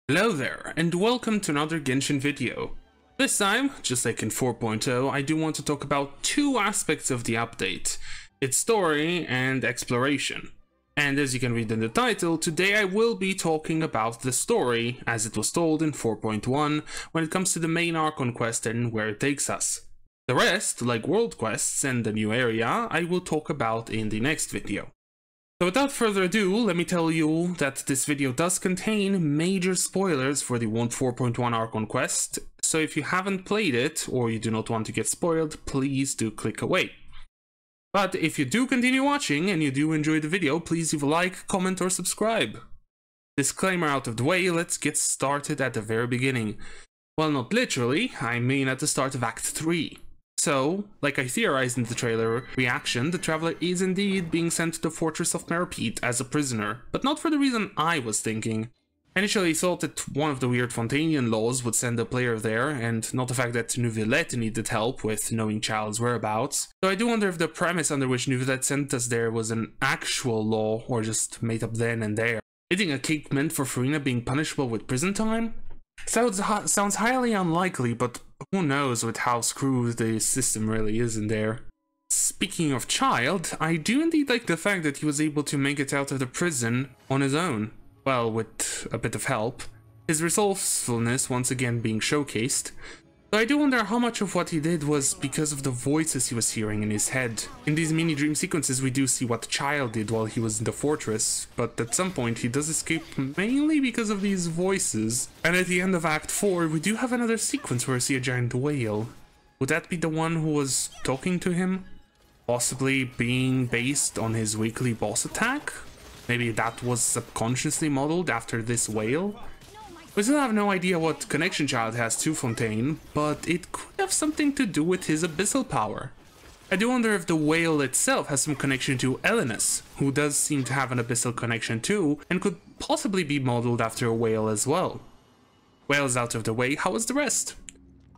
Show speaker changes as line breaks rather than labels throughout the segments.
Hello there, and welcome to another Genshin video. This time, just like in 4.0, I do want to talk about two aspects of the update, its story and exploration. And as you can read in the title, today I will be talking about the story as it was told in 4.1 when it comes to the main Archon quest and where it takes us. The rest, like world quests and the new area, I will talk about in the next video. So without further ado, let me tell you that this video does contain major spoilers for the 4.1 Archon quest, so if you haven't played it or you do not want to get spoiled, please do click away. But if you do continue watching and you do enjoy the video, please leave a like, comment or subscribe. Disclaimer out of the way, let's get started at the very beginning. Well, not literally, I mean at the start of Act 3. So, like I theorized in the trailer reaction, the Traveler is indeed being sent to the Fortress of Meropide as a prisoner, but not for the reason I was thinking. I initially thought that one of the weird Fontainian laws would send a player there, and not the fact that Neuvillette needed help with knowing Child's whereabouts. So I do wonder if the premise under which Neuvillette sent us there was an actual law, or just made up then and there. Hitting a cake meant for Furina being punishable with prison time? Sounds highly unlikely, but who knows with how screwed the system really is in there. Speaking of Child, I do indeed like the fact that he was able to make it out of the prison on his own. Well, with a bit of help. His resourcefulness once again being showcased. Though I do wonder how much of what he did was because of the voices he was hearing in his head. In these mini dream sequences we do see what Child did while he was in the fortress, but at some point he does escape mainly because of these voices. And at the end of Act 4 we do have another sequence where we see a giant whale. Would that be the one who was talking to him? Possibly being based on his weekly boss attack? Maybe that was subconsciously modeled after this whale? We still have no idea what connection Child has to Fontaine, but it could have something to do with his abyssal power. I do wonder if the whale itself has some connection to Elenus, who does seem to have an abyssal connection too, and could possibly be modeled after a whale as well. Whale's out of the way, how was the rest?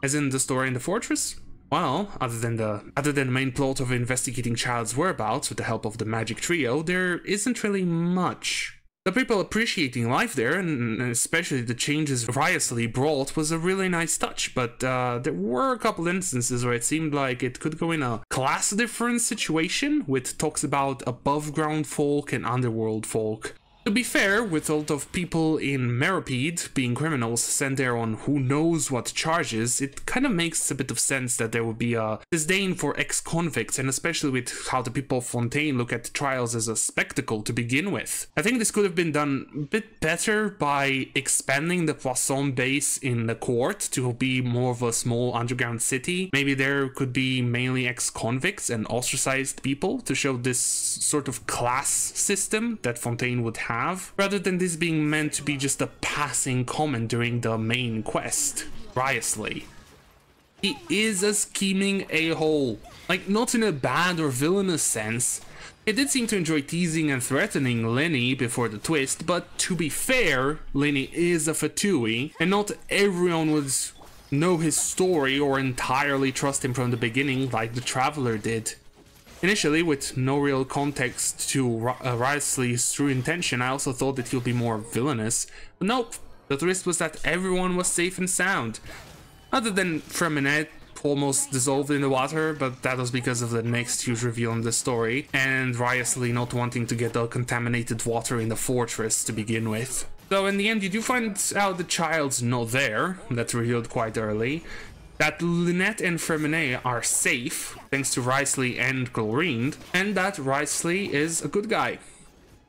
As in the story in the fortress? Well, other than the main plot of investigating Child's whereabouts with the help of the magic trio, there isn't really much. The people appreciating life there, and especially the changes Riously brought, was a really nice touch, but there were a couple instances where it seemed like it could go in a class difference situation, with talks about above ground folk and underworld folk. To be fair, with a lot of people in Meropide being criminals sent there on who knows what charges, it kind of makes a bit of sense that there would be a disdain for ex-convicts, and especially with how the people of Fontaine look at the trials as a spectacle to begin with. I think this could have been done a bit better by expanding the Poisson base in the court to be more of a small underground city. Maybe there could be mainly ex-convicts and ostracized people to show this sort of class system that Fontaine would have, rather than this being meant to be just a passing comment during the main quest. Riously. He is a scheming a-hole. Like, not in a bad or villainous sense. He did seem to enjoy teasing and threatening Lenny before the twist, but to be fair, Lenny is a Fatui, and not everyone would know his story or entirely trust him from the beginning like the Traveler did. Initially, with no real context to Riously's true intention, I also thought that he'll be more villainous, but nope, the twist was that everyone was safe and sound. Other than Freminette almost dissolved in the water, but that was because of the next huge reveal in the story, and Riously not wanting to get the contaminated water in the fortress to begin with. So in the end, you do find out the Child's not there, that's revealed quite early. That Lynette and Freminette are safe, thanks to Riously and Chlorine, and that Riously is a good guy.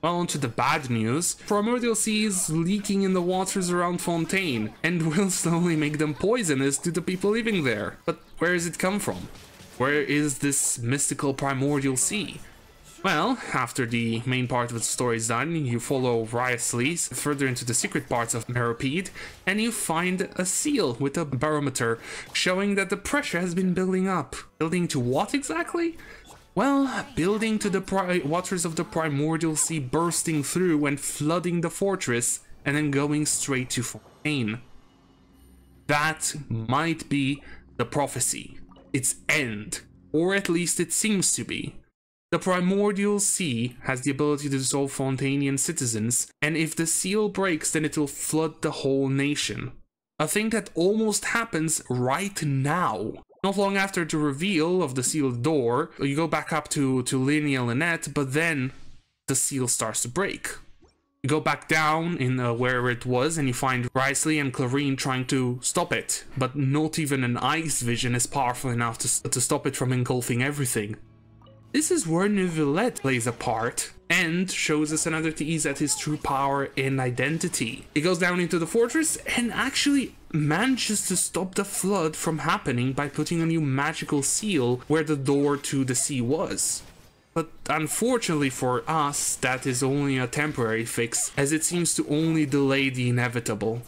Well, on to the bad news. Primordial Sea is leaking in the waters around Fontaine, and will slowly make them poisonous to the people living there. But where does it come from? Where is this mystical Primordial Sea? Well, after the main part of the story is done, you follow Riously further into the secret parts of Meropide, and you find a seal with a barometer showing that the pressure has been building up. Building to what exactly? Well, building to the waters of the Primordial Sea bursting through and flooding the fortress, and then going straight to Fontaine. That might be the prophecy, its end, or at least it seems to be. The Primordial Sea has the ability to dissolve Fontanian citizens, and if the seal breaks, then it will flood the whole nation. A thing that almost happens right now. Not long after the reveal of the sealed door, you go back up to Linnea Lynette, but then the seal starts to break. You go back down in where it was, and you find Risley and Clarine trying to stop it, but not even an ice vision is powerful enough to stop it from engulfing everything. This is where Neuvillette plays a part and shows us another tease at his true power and identity. He goes down into the fortress and actually manages to stop the flood from happening by putting a new magical seal where the door to the sea was. But unfortunately for us, that is only a temporary fix, as it seems to only delay the inevitable.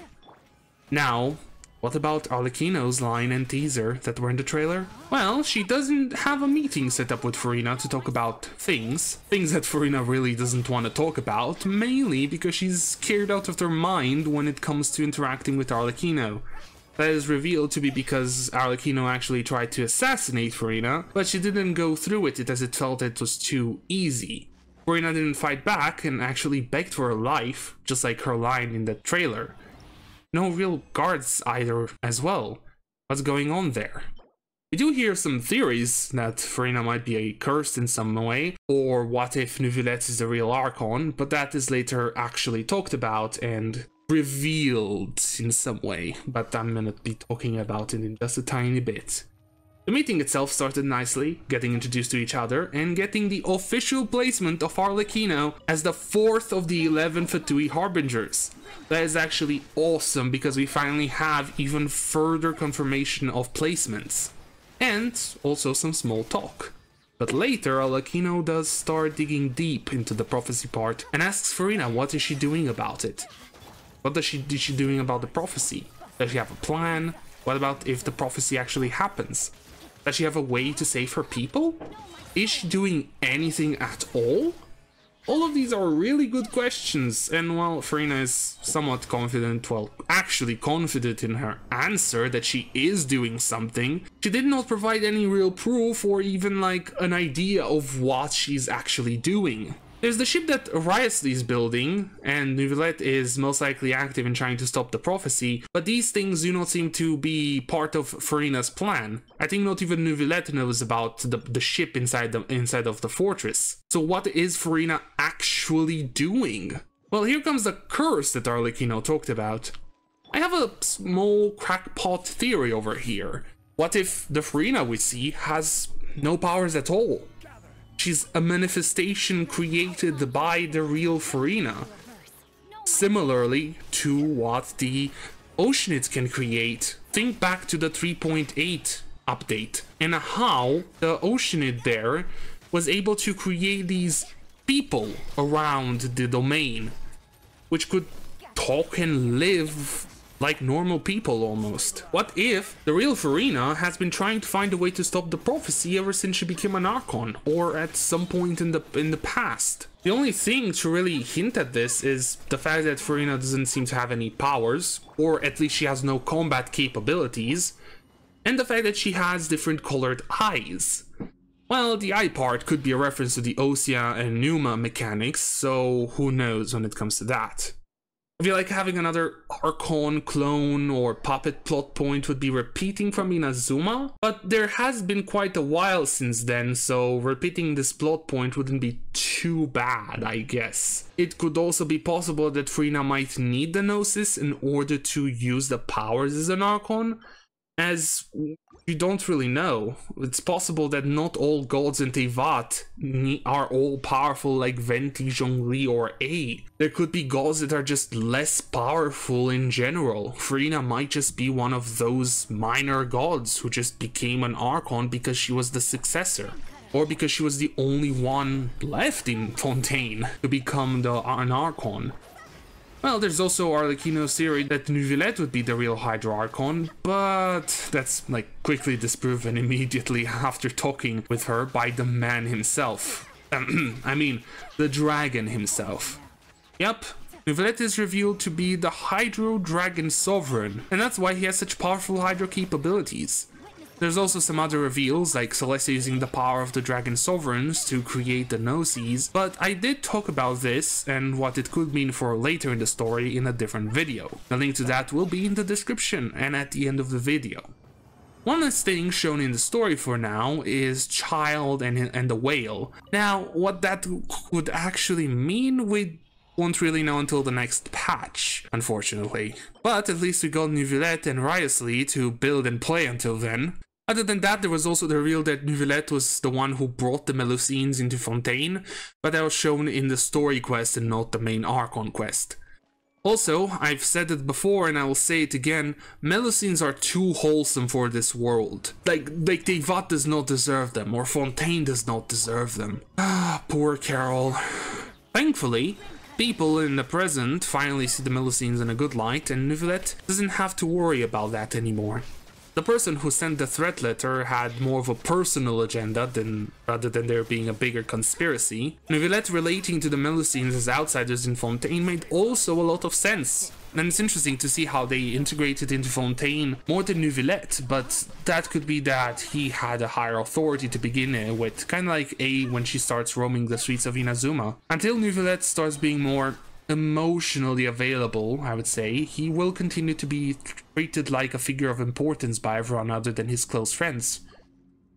Now, what about Arlecchino's line and teaser that were in the trailer? Well, she doesn't have a meeting set up with Furina to talk about things that Furina really doesn't want to talk about, mainly because she's scared out of her mind when it comes to interacting with Arlecchino. That is revealed to be because Arlecchino actually tried to assassinate Furina, but she didn't go through with it as it felt it was too easy. Furina didn't fight back and actually begged for her life, just like her line in the trailer. No real guards either as well. What's going on there? We do hear some theories that Furina might be cursed in some way, or what if Neuvillette is the real Archon, but that is later actually talked about and revealed in some way, but I'm gonna be talking about it in just a tiny bit. The meeting itself started nicely, getting introduced to each other, and getting the official placement of Arlecchino as the 4th of the 11 Fatui Harbingers. That is actually awesome because we finally have even further confirmation of placements. And also some small talk. But later, Arlecchino does start digging deep into the prophecy part and asks Furina what is she doing about it. What is she doing about the prophecy? Does she have a plan? What about if the prophecy actually happens? Does she have a way to save her people? Is she doing anything at all? All of these are really good questions, and while Furina is somewhat confident, well, actually confident in her answer that she is doing something, she did not provide any real proof or even like an idea of what she's actually doing. There's the ship that Risley is building, and Neuvillette is most likely active in trying to stop the prophecy, but these things do not seem to be part of Furina's plan. I think not even Neuvillette knows about the ship inside of the fortress. So what is Furina actually doing? Well, here comes the curse that Arlecchino talked about. I have a small crackpot theory over here. What if the Furina we see has no powers at all? She's a manifestation created by the real Furina, similarly to what the Oceanids can create. Think back to the 3.8 update and how the Oceanid there was able to create these people around the domain, which could talk and live like normal people almost. What if the real Furina has been trying to find a way to stop the prophecy ever since she became an Archon, or at some point in the past? The only thing to really hint at this is the fact that Furina doesn't seem to have any powers, or at least she has no combat capabilities, and the fact that she has different colored eyes. Well, the eye part could be a reference to the Osea and Numa mechanics, so who knows when it comes to that. I feel like having another Archon clone or puppet plot point would be repeating from Inazuma, but there has been quite a while since then, so repeating this plot point wouldn't be too bad, I guess. It could also be possible that Furina might need the Gnosis in order to use the powers as an Archon, as you don't really know. It's possible that not all gods in Teyvat are all powerful like Venti, Zhongli, or A. There could be gods that are just less powerful in general. Furina might just be one of those minor gods who just became an Archon because she was the successor. Or because she was the only one left in Fontaine to become an Archon. Well, there's also Arlecchino's theory that Neuvillette would be the real Hydra Archon, but that's like quickly disproven immediately after talking with her by the man himself. I mean, the dragon himself. Yep, Neuvillette is revealed to be the Hydro Dragon Sovereign, and that's why he has such powerful Hydro capabilities. There's also some other reveals, like Celestia using the power of the Dragon Sovereigns to create the Gnosis, but I did talk about this and what it could mean for later in the story in a different video. The link to that will be in the description and at the end of the video. One last thing shown in the story for now is Child and the Whale. Now, what that could actually mean, we won't really know until the next patch, unfortunately. But at least we got Neuvillette and Riosley to build and play until then. Other than that, there was also the reveal that Neuvillette was the one who brought the Melusines into Fontaine, but that was shown in the story quest and not the main Archon quest. Also, I've said it before and I will say it again, Melusines are too wholesome for this world. Like Teyvat does not deserve them, or Fontaine does not deserve them. Ah, poor Carol. Thankfully, people in the present finally see the Melusines in a good light, and Neuvillette doesn't have to worry about that anymore. The person who sent the threat letter had more of a personal agenda rather than there being a bigger conspiracy. Neuvillette relating to the Melusines as outsiders in Fontaine made also a lot of sense. And it's interesting to see how they integrated into Fontaine more than Neuvillette, but that could be that he had a higher authority to begin with, kind of like A when she starts roaming the streets of Inazuma. Until Neuvillette starts being more emotionally available, I would say, he will continue to be treated like a figure of importance by everyone other than his close friends.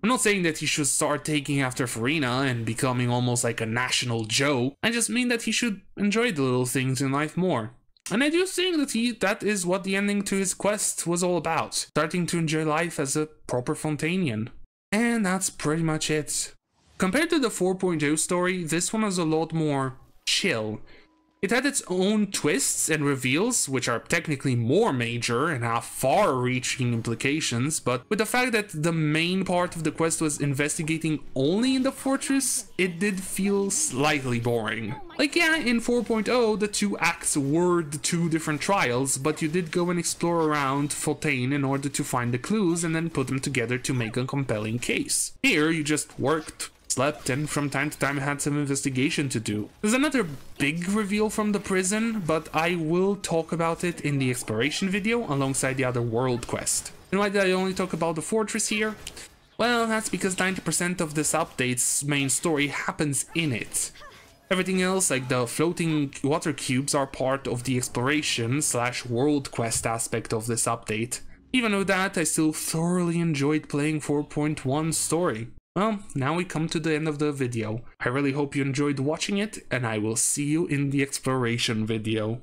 I'm not saying that he should start taking after Furina and becoming almost like a national joke. I just mean that he should enjoy the little things in life more. And I do think that that is what the ending to his quest was all about, starting to enjoy life as a proper Fontainian. And that's pretty much it. Compared to the 4.0 story, this one was a lot more chill. It had its own twists and reveals, which are technically more major and have far-reaching implications, but with the fact that the main part of the quest was investigating only in the fortress, it did feel slightly boring. Like, yeah, in 4.0, the 2 acts were the 2 different trials, but you did go and explore around Fontaine in order to find the clues and then put them together to make a compelling case. Here, you just worked, slept, and from time to time had some investigation to do. There's another big reveal from the prison, but I will talk about it in the exploration video alongside the other world quest. And why did I only talk about the fortress here? Well, that's because 90% of this update's main story happens in it. Everything else, like the floating water cubes, are part of the exploration / world quest aspect of this update. Even with that, I still thoroughly enjoyed playing 4.1's story. Well, now we come to the end of the video. I really hope you enjoyed watching it, and I will see you in the exploration video.